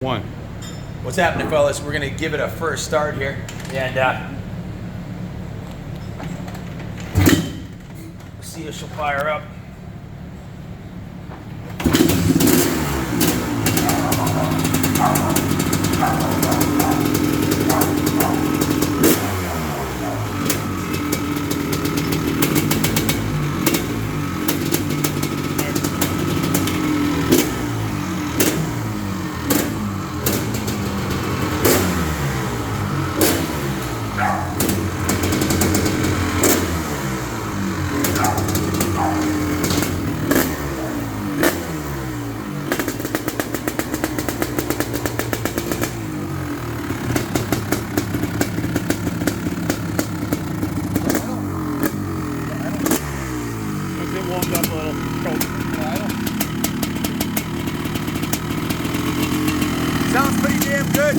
One. What's happening, fellas? We're gonna give it a first start here, and see if she'll fire up. Warmed up a little. Sounds pretty damn good.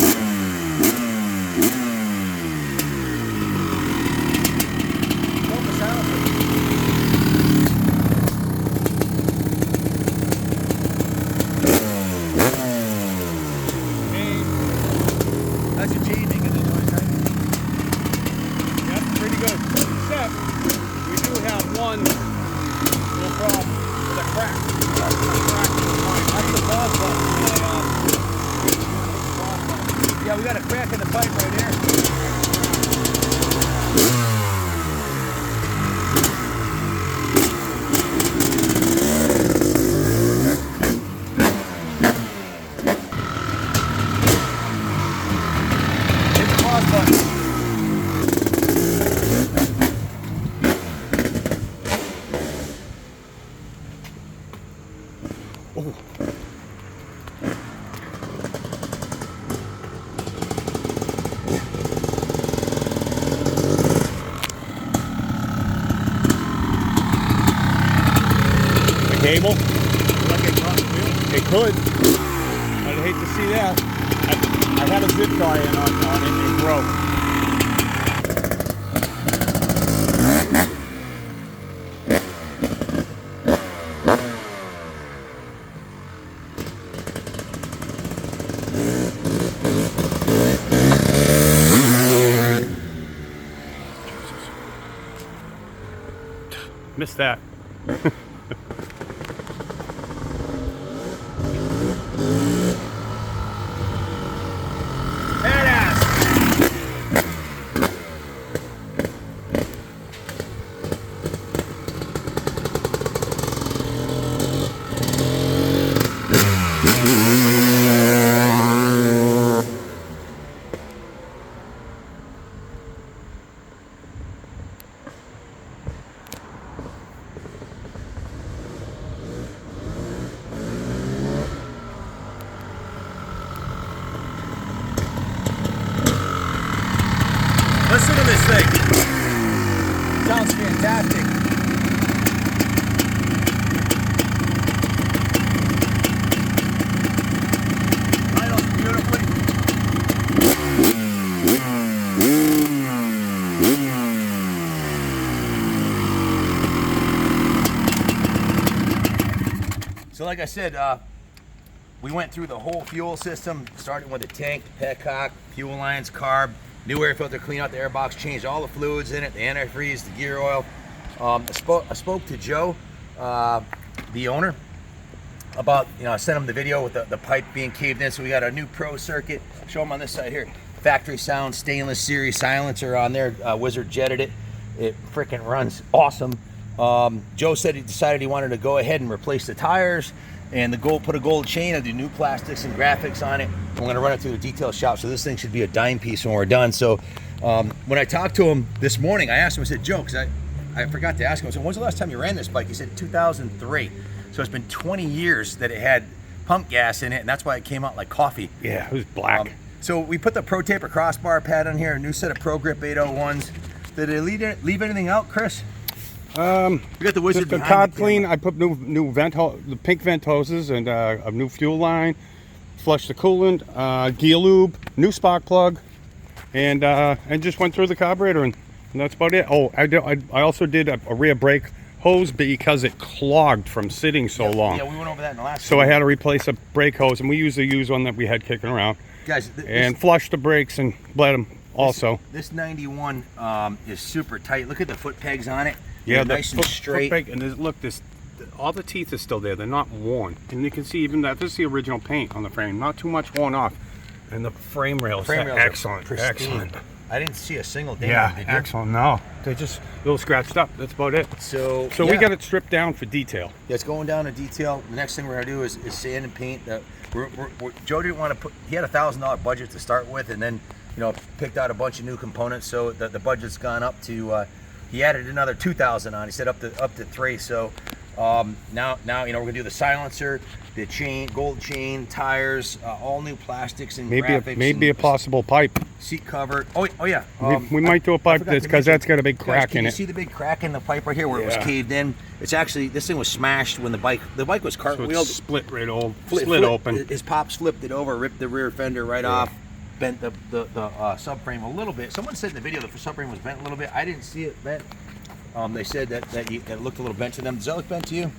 That's a changing in the noise, right? Yep, pretty good. Except we do have one little problem with a crack. That's the pause button. Yeah, we got a crack in the pipe right here. Hit the pause button. Oh. The cable? It could. I'd hate to see that. I had a zip tie in on it and it broke. Missed that. Listen to this thing. Sounds fantastic. Idles beautifully. So like I said, we went through the whole fuel system, starting with the tank, petcock, fuel lines, carb, new air filter, clean out the air box, changed all the fluids in it, the antifreeze, the gear oil. I spoke to Joe, the owner, about, I sent him the video with the pipe being caved in. So we got a new pro circuit. Show him on this side here. Factory sound stainless series silencer on there. Wizard jetted it. It freaking runs awesome. Joe said he decided he wanted to go ahead and replace the tires and put a gold chain and do new plastics and graphics on it. I'm gonna run it through the detail shop, so this thing should be a dime piece when we're done. So when I talked to him this morning, I asked him, I said, Joe, because I forgot to ask him, I said, when's the last time you ran this bike? He said 2003. So it's been 20 years that it had pump gas in it, and that's why it came out like coffee. Yeah, it was black. So we put the Pro Taper crossbar pad on here, a new set of Pro Grip 801s. Did it leave anything out, Chris? We got the Wizard just a behind carb clean. I put new the pink vent hoses and a new fuel line. Flushed the coolant, gear lube, new spark plug, and just went through the carburetor, and that's about it. Oh, I also did a rear brake hose because it clogged from sitting so long. Yeah, we went over that in the last. So I had to replace a brake hose, and we usually use one that we had kicking around. Guys, and flush the brakes and bled them also. This 91 is super tight. Look at the foot pegs on it. Yeah, they're nice and straight. And look, all the teeth are still there. They're not worn, and you can see even that this is the original paint on the frame. Not too much worn off, and the frame rails are excellent. Excellent. I didn't see a single ding. Yeah, excellent. No, they're just a little scratched up. That's about it. So yeah. We got it stripped down for detail. Yeah, it's going down to detail. The next thing we're gonna do is sand and paint. Joe didn't want to put. He had $1,000 budget to start with, and then picked out a bunch of new components. So the budget's gone up to. He added another 2,000 on. He said up to 3. So now we're gonna do the silencer, the chain, gold chain, tires, all new plastics and graphics. Maybe a possible pipe. Seat cover. Oh yeah. We might do a pipe because that's got a big crack in it. You see the big crack in the pipe right here where it was caved in? It's actually, this thing was smashed when the bike was cartwheeled. So it's split right over, split open. His pops flipped it over, ripped the rear fender right off, bent the subframe a little bit. Someone said in the video the subframe was bent a little bit. I didn't see it bent. They said that it looked a little bent to them. Does that look bent to you?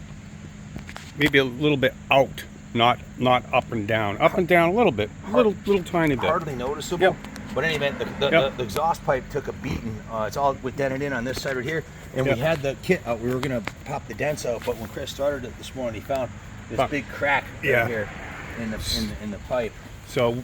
Maybe a little bit out, not up and down. Up and down a little bit, little tiny bit. Hardly noticeable. Yep. But in any event, the exhaust pipe took a beating. It's all dented in on this side right here. And we had the kit out. We were going to pop the dents out, but when Chris started it this morning, he found this big crack right here in the pipe. So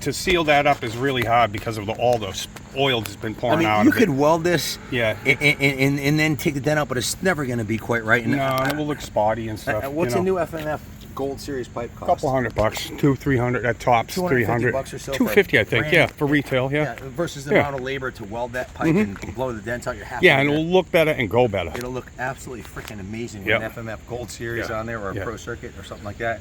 to seal that up is really hard because of all the oil that's been pouring out. You could weld this, and then take the dent out, but it's never going to be quite right. No, it will look spotty and stuff. What's a new FMF Gold Series pipe cost? A couple $100, $200-300 at tops, $300, or so. $250 I think. For retail. Versus the amount of labor to weld that pipe and blow the dent out. You're happy. Yeah, and it'll look better and go better. It'll look absolutely freaking amazing with an FMF Gold Series on there, or a Pro Circuit or something like that.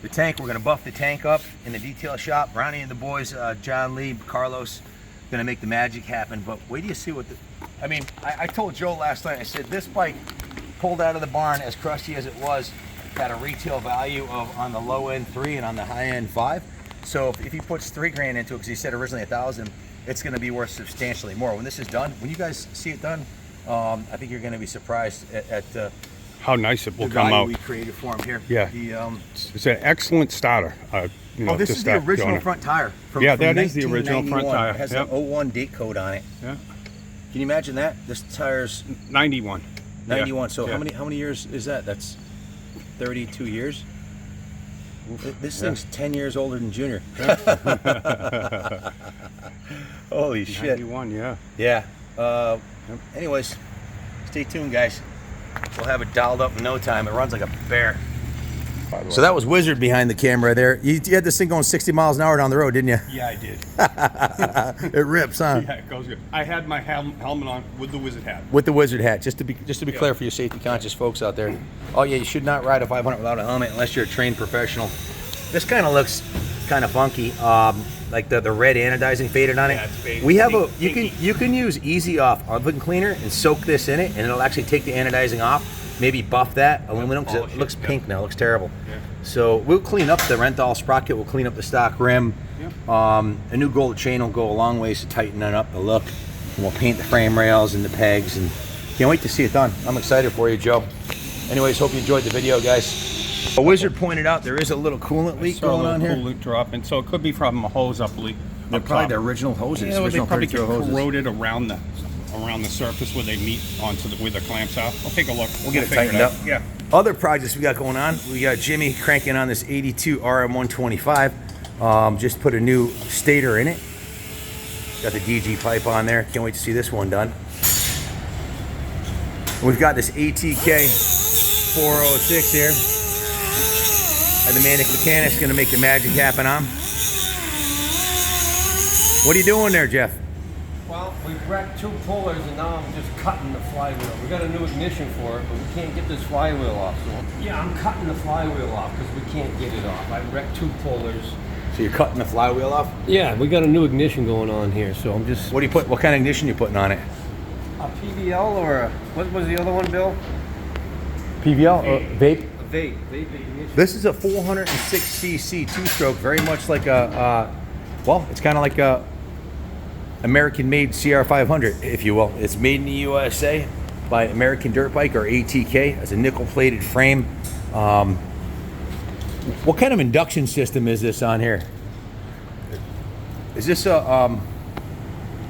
The tank, we're going to buff the tank up in the detail shop. Ronnie and the boys, John, Lee, Carlos, going to make the magic happen. But wait till you see what I told Joe last night, I said this bike pulled out of the barn, as crusty as it was, had a retail value of on the low end 3 and on the high end 5. So if he puts $3,000 into it, because he said originally 1,000, it's going to be worth substantially more. When this is done, when you guys see it done, I think you're going to be surprised at how nice it will the come value out. we created for him here. Yeah, it's an excellent starter. This is the original front tire. From that is the original front tire. It has an 01 date code on it. Yeah. Can you imagine that? This tire's 91. 91. So how many years is that? That's 32 years. This thing's 10 years older than Junior. Holy shit. 91, yeah. Anyways, stay tuned, guys. We'll have it dialed up in no time. It runs like a bear. So that was Wizard behind the camera there. You had this thing going 60 miles an hour down the road, didn't you? Yeah, I did. It rips, huh? Yeah, it goes good. I had my helmet on with the Wizard hat. With the Wizard hat, just to be clear for you safety conscious folks out there. Oh yeah, you should not ride a 500 without a helmet unless you're a trained professional. This kind of looks kind of funky. Like the red anodizing faded on it. Yeah, it's faded. We have you can use Easy Off oven cleaner and soak this in it, and it'll actually take the anodizing off. Maybe buff that aluminum because it looks pink now. It looks terrible. Yeah. So we'll clean up the Renthal sprocket. We'll clean up the stock rim. Yeah. A new gold chain will go a long ways to tighten up the look. And we'll paint the frame rails and the pegs, and can't wait to see it done. I'm excited for you, Joe. Anyways, hope you enjoyed the video, guys. A Wizard pointed out there is a little coolant leak going on here. Coolant drop, and so it could be from a hose up leak. They're probably the original hoses. Yeah, original they probably get corroded around the surface where they meet onto where the clamps are. I'll take a look. We'll get it tightened up. Yeah. Other projects we got going on. We got Jimmy cranking on this 82 RM125. Just put a new stator in it. Got the DG pipe on there. Can't wait to see this one done. We've got this ATK 406 here. The Manic Mechanic's gonna make the magic happen on. What are you doing there, Jeff? Well, we've wrecked 2 pullers and now I'm just cutting the flywheel. We got a new ignition for it, but we can't get this flywheel off. So yeah, I'm cutting the flywheel off because we can't get it off. I wrecked 2 pullers. So you're cutting the flywheel off? Yeah, we got a new ignition going on here, so I'm just... What kind of ignition you putting on it? A PVL or a... What was the other one, Bill? PVL? Vape? A vape ignition. This is a 406cc 2-stroke, very much like well, it's kind of like a American-made CR500, if you will. It's made in the USA. by American Dirt Bike, or ATK. It's a nickel-plated frame. What kind of induction system is this on here? Is this a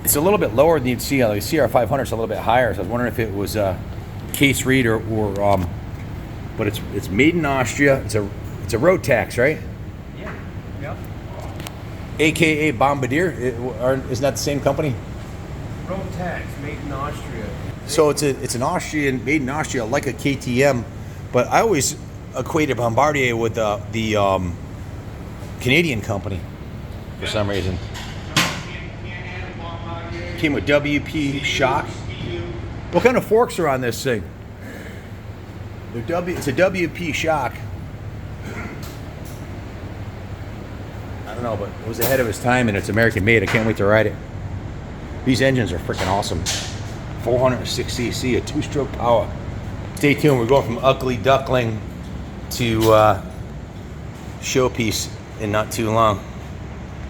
it's a little bit lower than you'd see on the CR500. It's a little bit higher, so I was wondering if it was case reed or but it's made in Austria. It's a road tax, right? Yeah. Yep. AKA Bombardier. Isn't that the same company? Road tax made in Austria. So it's an Austrian, made in Austria, like a KTM, but I always equated Bombardier with the Canadian company for some reason. Came with WP shock. What kind of forks are on this thing? It's a WP shock. I don't know, but it was ahead of its time, and it's American made. I can't wait to ride it. These engines are freaking awesome. 406 cc, a 2-stroke power. Stay tuned. We're going from ugly duckling to showpiece in not too long.